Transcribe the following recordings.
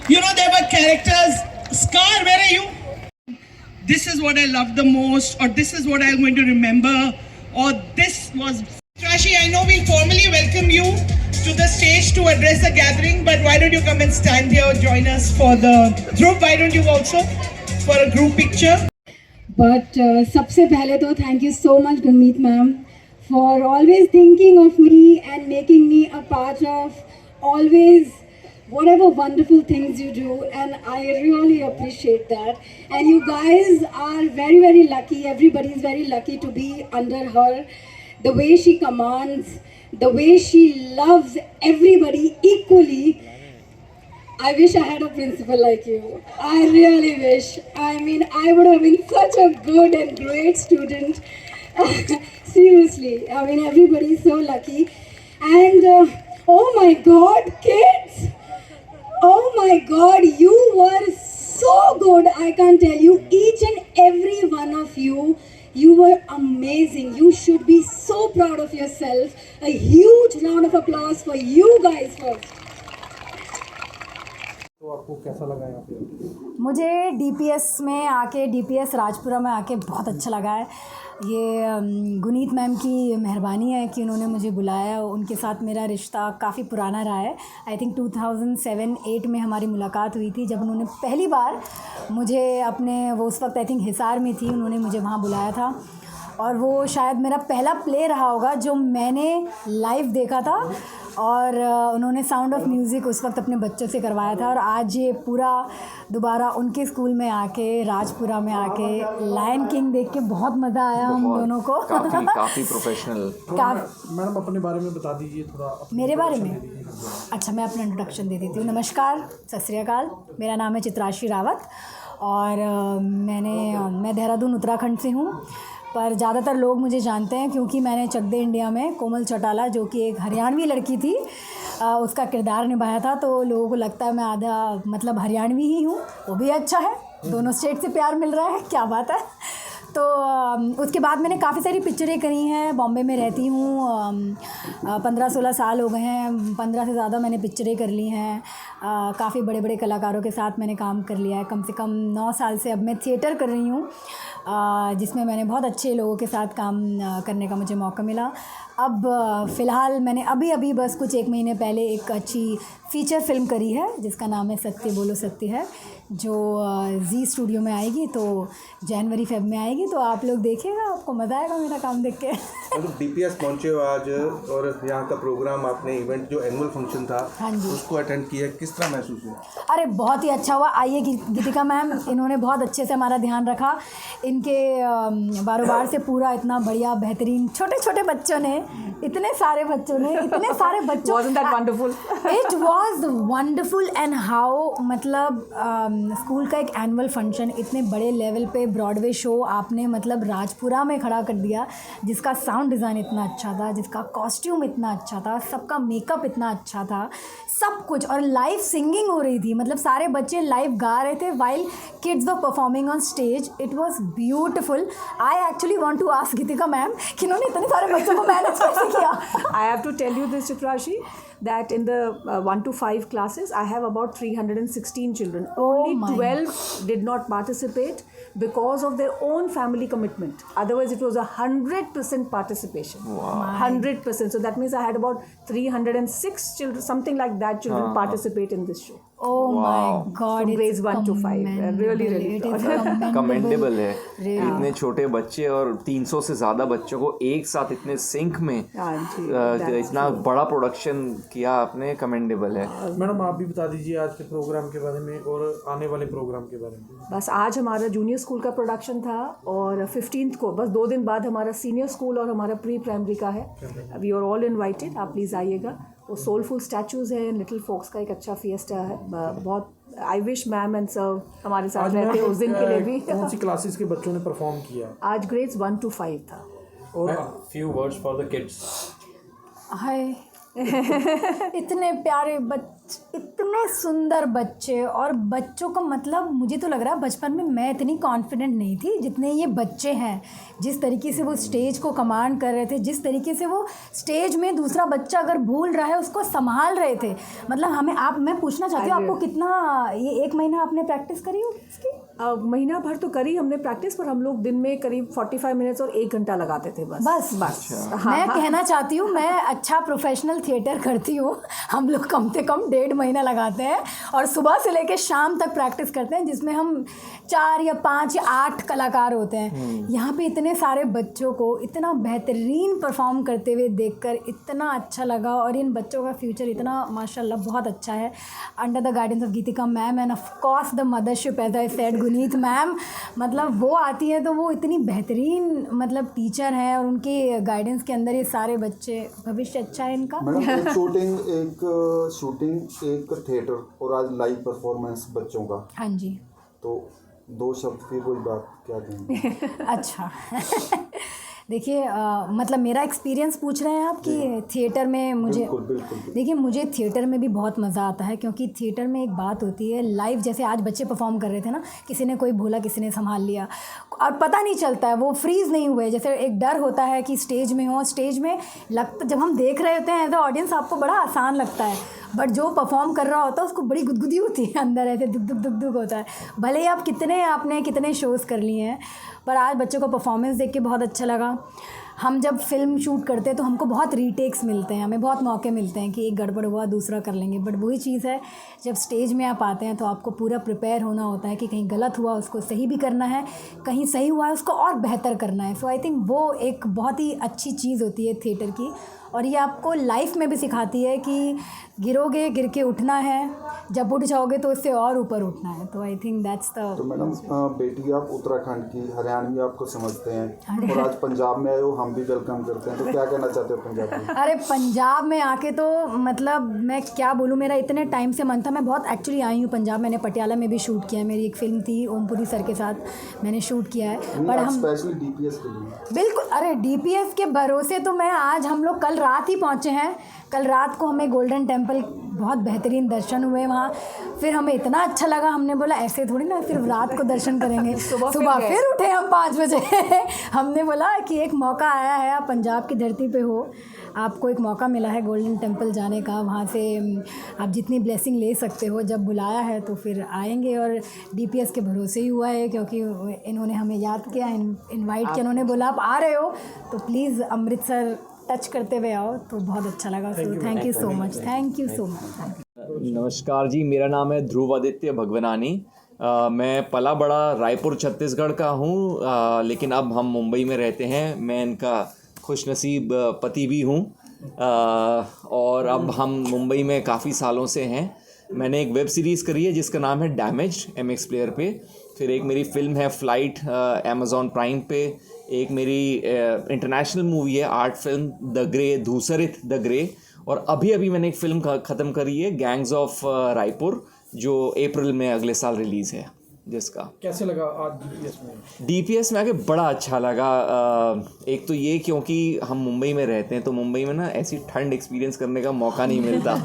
You know, there were characters. Scar, where are you? This is what I love the most, or this is what I'm going to remember, or this was. Rashi, I know we'll formally welcome you to the stage to address the gathering, but why don't you come and stand here, join us for the group? Why don't you also for a group picture? But सबसे पहले तो thank you so much Gurmeet ma'am for always thinking of me and making me a part of always whatever wonderful things you do, and I really appreciate that. And you guys are very, very lucky. Everybody is very lucky to be under her. The way she commands, the way she loves everybody equally. I wish I had a principal like you. I really wish. I mean, I would have been such a good and great student. Seriously, I mean, everybody is so lucky. And oh my God, kids! Oh my God, you were so good. I can't tell you, each and every one of you, you were amazing. You should be so proud of yourself. A huge round of applause for you guys first. तो आपको कैसा लगा यहाँ पे? मुझे DPS में आके, DPS Rajpura में आके बहुत अच्छा लगा है। ये गुनीत मैम की मेहरबानी है कि उन्होंने मुझे बुलाया। उनके साथ मेरा रिश्ता काफ़ी पुराना रहा है। आई थिंक 2007-8 में हमारी मुलाकात हुई थी, जब उन्होंने पहली बार मुझे अपने, वो उस वक्त आई थिंक हिसार में थी, उन्होंने मुझे वहाँ बुलाया था। और वो शायद मेरा पहला प्ले रहा होगा जो मैंने लाइव देखा था। और उन्होंने साउंड ऑफ म्यूज़िक उस वक्त अपने बच्चों से करवाया था। और आज ये पूरा दोबारा उनके स्कूल में आके, राजपुरा में आके लायन किंग देख के बहुत मज़ा आया हम दोनों को। काफ़ी प्रोफेशनल। मैडम अपने बारे में बता दीजिए थोड़ा। मेरे बारे में? अच्छा, मैं अपना इंट्रोडक्शन दे देती हूँ। नमस्कार, सत श्री अकाल। मेरा नाम है चित्राश्री रावत और मैं देहरादून उत्तराखंड से हूँ, पर ज़्यादातर लोग मुझे जानते हैं क्योंकि मैंने चक दे इंडिया में कोमल चौटाला, जो कि एक हरियाणवी लड़की थी, उसका किरदार निभाया था। तो लोगों को लगता है मैं आधा मतलब हरियाणवी ही हूँ। वो भी अच्छा है, दोनों स्टेट से प्यार मिल रहा है, क्या बात है। तो उसके बाद मैंने काफ़ी सारी पिक्चरें करी हैं। बॉम्बे में रहती हूँ, 15-16 साल हो गए हैं। 15 से ज़्यादा मैंने पिक्चरें कर ली हैं। काफ़ी बड़े बड़े कलाकारों के साथ मैंने काम कर लिया है। कम से कम 9 साल से अब मैं थिएटर कर रही हूँ, जिसमें मैंने बहुत अच्छे लोगों के साथ काम करने का मुझे मौका मिला। अब फ़िलहाल मैंने अभी बस कुछ 1 महीने पहले एक अच्छी फ़ीचर फ़िल्म करी है जिसका नाम है सत्य बोलो सत्य है, जो जी स्टूडियो में आएगी। तो जनवरी-फ़ेब में आएगी, तो आप लोग देखिएगा, आपको मज़ा आएगा मेरा काम देख के। तो डीपीएस पहुँचे हो आज, और यहाँ का प्रोग्राम आपने इवेंट जो एनुअल फंक्शन था, हाँ जी, उसको अटेंड किया, किस तरह महसूस हुआ? अरे बहुत ही अच्छा हुआ। आइए गीतिका मैम, इन्होंने बहुत अच्छे से हमारा ध्यान रखा। इनके बारोबार से पूरा इतना बढ़िया बेहतरीन, छोटे छोटे बच्चों ने, इतने सारे बच्चों Wasn't that wonderful? It was wonderful and how, मतलब स्कूल का एक एनुअल फंक्शन इतने बड़े लेवल पे, ब्रॉडवे शो आपने मतलब राजपुरा में खड़ा कर दिया, जिसका साउंड डिज़ाइन इतना अच्छा था, जिसका कॉस्ट्यूम इतना अच्छा था, सबका मेकअप इतना अच्छा था, सब कुछ। और लाइव सिंगिंग हो रही थी, मतलब सारे बच्चे लाइव गा रहे थे while kids were performing on stage. It was beautiful. I actually want to ask Geetika ma'am कि उन्होंने इतने सारे बच्चों को मैनेज कैसे किया। I have to tell you this, Chitrashi, that in the 1 to 5 classes, I have about 316 children. Only 12 did not participate because of their own family commitment. Otherwise, it was 100% participation. Wow. 100%. So that means I had about 306 children, something like that, children participate in this show. Oh my God! From grades 1 to 5. Really commendable है। इतने छोटे बच्चे और 300 से ज़्यादा बच्चों को एक साथ इतने सिंक में इतना बड़ा प्रोडक्शन किया आपने, कमेंडेबल है। मैडम आप भी बता दीजिए आज के प्रोग्राम के बारे में और आने वाले प्रोग्राम के बारे में। बस आज हमारा जूनियर स्कूल का प्रोडक्शन था, और 15th को, बस 2 दिन बाद हमारा सीनियर स्कूल और हमारा प्री प्राइमरी का है। वी आर ऑल इनवाइटेड, आप प्लीज़ आइएगा। वो सोलफुल स्टैचूज़ हैं, लिटिल फोक्स का एक अच्छा फिएस्टा है। बहुत I wish ma'am and sir हमारे साथ रहते उस दिन के लिए भी। कौन सी क्लासेस के बच्चों ने परफॉर्म किया? आज ग्रेड्स 1 to 5 था। और few words for the kids. Hi, इतने प्यारे इतने सुंदर बच्चे, और बच्चों का मतलब मुझे तो लग रहा है बचपन में मैं इतनी कॉन्फिडेंट नहीं थी जितने ये बच्चे हैं। जिस तरीके से वो स्टेज को कमांड कर रहे थे, जिस तरीके से वो स्टेज में दूसरा बच्चा अगर भूल रहा है उसको संभाल रहे थे, मतलब मैं पूछना चाहती हूँ आपको कितना ये 1 महीना आपने प्रैक्टिस करी हो इसकी? महीना भर तो करी हमने प्रैक्टिस, पर हम लोग दिन में करीब 45 मिनट्स और 1 घंटा लगाते थे बस। मैं कहना चाहती हूँ मैं अच्छा प्रोफेशनल थिएटर करती हूँ। हम लोग कम से कम 1.5 महीना लगाते हैं और सुबह से लेकर शाम तक प्रैक्टिस करते हैं, जिसमें हम 4 या 5 या 8 कलाकार होते हैं। यहाँ पे इतने सारे बच्चों को इतना बेहतरीन परफॉर्म करते हुए देखकर इतना अच्छा लगा, और इन बच्चों का फ्यूचर इतना माशाल्लाह बहुत अच्छा है। Under the guidance of Geetika ma'am and of course the mothership as I said Guneet ma'am, मतलब वो आती है तो वो इतनी बेहतरीन मतलब टीचर हैं, और उनके गाइडेंस के अंदर ये सारे बच्चे, भविष्य अच्छा है इनका। मैडम एक शूटिंग एक थिएटर और आज लाइव परफॉर्मेंस बच्चों का, हाँ जी, तो 2 शब्द की कोई बात क्या कहेंगे? अच्छा देखिए मतलब मेरा एक्सपीरियंस पूछ रहे हैं आप कि थिएटर में मुझे? बिल्कुल। देखिए मुझे थिएटर में भी बहुत मज़ा आता है, क्योंकि थिएटर में एक बात होती है लाइव, जैसे आज बच्चे परफॉर्म कर रहे थे ना, किसी ने कोई भूला, किसी ने संभाल लिया और पता नहीं चलता है, वो फ्रीज़ नहीं हुए। जैसे एक डर होता है कि स्टेज में हो, स्टेज में जब हम देख रहे होते हैं एज अ ऑडियंस आपको बड़ा आसान लगता है, बट जो परफॉर्म कर रहा होता है उसको बड़ी गुदगुदी होती है अंदर, ऐसे दुख होता है। भले ही आपने कितने शोज़ कर लिए हैं, पर आज बच्चों का परफॉर्मेंस देख के बहुत अच्छा लगा। हम जब फिल्म शूट करते हैं तो हमको बहुत रीटेक्स मिलते हैं, हमें बहुत मौके मिलते हैं कि एक गड़बड़ हुआ दूसरा कर लेंगे, बट वही चीज़ है जब स्टेज में आप आते हैं तो आपको पूरा प्रिपेयर होना होता है कि कहीं गलत हुआ उसको सही भी करना है, कहीं सही हुआ है उसको और बेहतर करना है। सो आई थिंक वो एक बहुत ही अच्छी चीज़ होती है थिएटर की, और ये आपको लाइफ में भी सिखाती है कि गिरोगे गिर के उठना है, जब उठ जाओगे तो इससे और ऊपर उठना है। तो आई थिंक दैट्स द। तो मैडम बेटी आप उत्तराखंड की, हरियाणवी आपको समझते हैं और आज पंजाब में आए हो, हम भी वेलकम करते हैं, तो क्या कहना चाहते हो पंजाब में? अरे पंजाब में आके तो मतलब मैं क्या बोलूँ, मेरा इतने टाइम से मन था, मैं बहुत एक्चुअली आई हूँ पंजाब। मैंने पटियाला में भी शूट किया है, मेरी एक फ़िल्म थी ओमपुरी सर के साथ मैंने शूट किया है। पर हम स्पेशली डीपीएस के लिए? बिल्कुल, अरे डीपीएस के भरोसे तो मैं आज, हम लोग कल रात ही पहुँचे हैं। कल रात को हमें गोल्डन टेम्पल बहुत बेहतरीन दर्शन हुए वहाँ, फिर हमें इतना अच्छा लगा, हमने बोला ऐसे थोड़ी ना सिर्फ रात को दर्शन करेंगे, सुबह फिर उठे हम 5 बजे हमने बोला कि एक मौका आया है, आप पंजाब की धरती पे हो, आपको एक मौका मिला है गोल्डन टेम्पल जाने का, वहाँ से आप जितनी ब्लेसिंग ले सकते हो, जब बुलाया है तो फिर आएंगे। और डीपीएस के भरोसे ही हुआ है, क्योंकि इन्होंने हमें याद किया, इनवाइट किया, उन्होंने बोला आप आ रहे हो तो प्लीज़ अमृतसर टच करते हुए आओ, तो बहुत अच्छा लगा। So thank you so much, thank you so much. नमस्कार जी, मेरा नाम है ध्रुव आदित्य भगवनानी। मैं पला बड़ा रायपुर छत्तीसगढ़ का हूँ, लेकिन अब हम मुंबई में रहते हैं। मैं इनका खुशनसीब पति भी हूँ, और अब हम मुंबई में काफ़ी सालों से हैं। मैंने एक वेब सीरीज़ करी है जिसका नाम है डैमेज, MX प्लेयर पे। फिर एक मेरी फ़िल्म है फ्लाइट, Amazon प्राइम पे। एक मेरी इंटरनेशनल मूवी है, आर्ट फिल्म द ग्रे, धूसरित द ग्रे। और अभी मैंने एक फ़िल्म ख़त्म करी है, गैंग्स ऑफ रायपुर, जो अप्रैल में अगले साल रिलीज़ है। जिसका कैसे लगा आज डीपीएस में आके? बड़ा अच्छा लगा। एक तो ये क्योंकि हम मुंबई में रहते हैं, तो मुंबई में ना ऐसी ठंड एक्सपीरियंस करने का मौका नहीं मिलता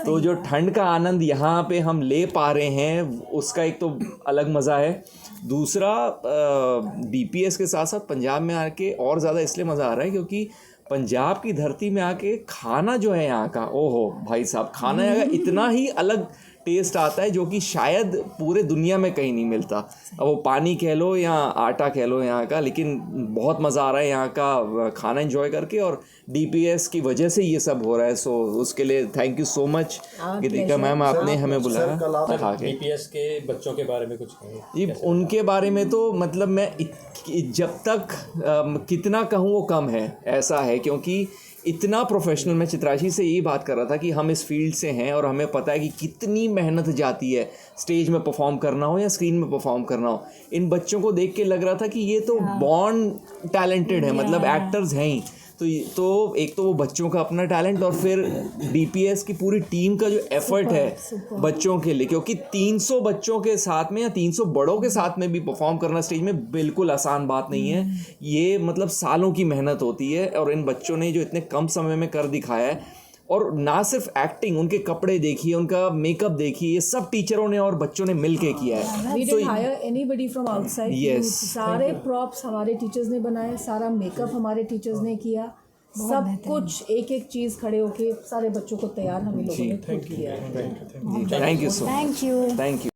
तो जो ठंड का आनंद यहाँ पे हम ले पा रहे हैं, उसका एक तो अलग मज़ा है। दूसरा, डीपीएस के साथ साथ पंजाब में आके और ज़्यादा इसलिए मज़ा आ रहा है क्योंकि पंजाब की धरती में आके खाना जो है यहाँ का, ओहो भाई साहब, खाना यहाँ का इतना ही अलग टेस्ट आता है जो कि शायद पूरे दुनिया में कहीं नहीं मिलता। अब वो पानी कह लो या आटा कह लो यहाँ का, लेकिन बहुत मज़ा आ रहा है यहाँ का खाना एंजॉय करके, और डीपीएस की वजह से ये सब हो रहा है। सो उसके लिए thank you so much Geetika ma'am, आपने हमें बुलाया। डीपीएस के बच्चों के बारे में कुछ जी, उनके बारे में तो मतलब मैं जब तक कितना कहूँ वो कम है, ऐसा है, क्योंकि इतना प्रोफेशनल। मैं चित्राशी से यही बात कर रहा था कि हम इस फील्ड से हैं और हमें पता है कि कितनी मेहनत जाती है स्टेज में परफॉर्म करना हो या स्क्रीन में परफॉर्म करना हो। इन बच्चों को देख के लग रहा था कि ये तो बॉर्न टैलेंटेड है, मतलब एक्टर्स हैं ही। तो एक तो वो बच्चों का अपना टैलेंट, और फिर डीपीएस की पूरी टीम का जो एफर्ट है बच्चों के लिए, क्योंकि 300 बच्चों के साथ में या 300 बड़ों के साथ में भी परफॉर्म करना स्टेज में बिल्कुल आसान बात नहीं है। ये मतलब सालों की मेहनत होती है, और इन बच्चों ने जो इतने कम समय में कर दिखाया है, और ना सिर्फ एक्टिंग, उनके कपड़े देखिए, उनका मेकअप देखिए, ये सब टीचरों ने और बच्चों ने मिल के किया है। We didn't hire anybody from outside. Yes. सारे प्रॉप्स हमारे टीचर्स ने बनाए, सारा मेकअप हमारे टीचर्स ने किया, सब कुछ एक एक चीज़ खड़े होके सारे बच्चों को तैयार हम लोगों ने खुद किया है। Thank you so much. Thank you. Thank you.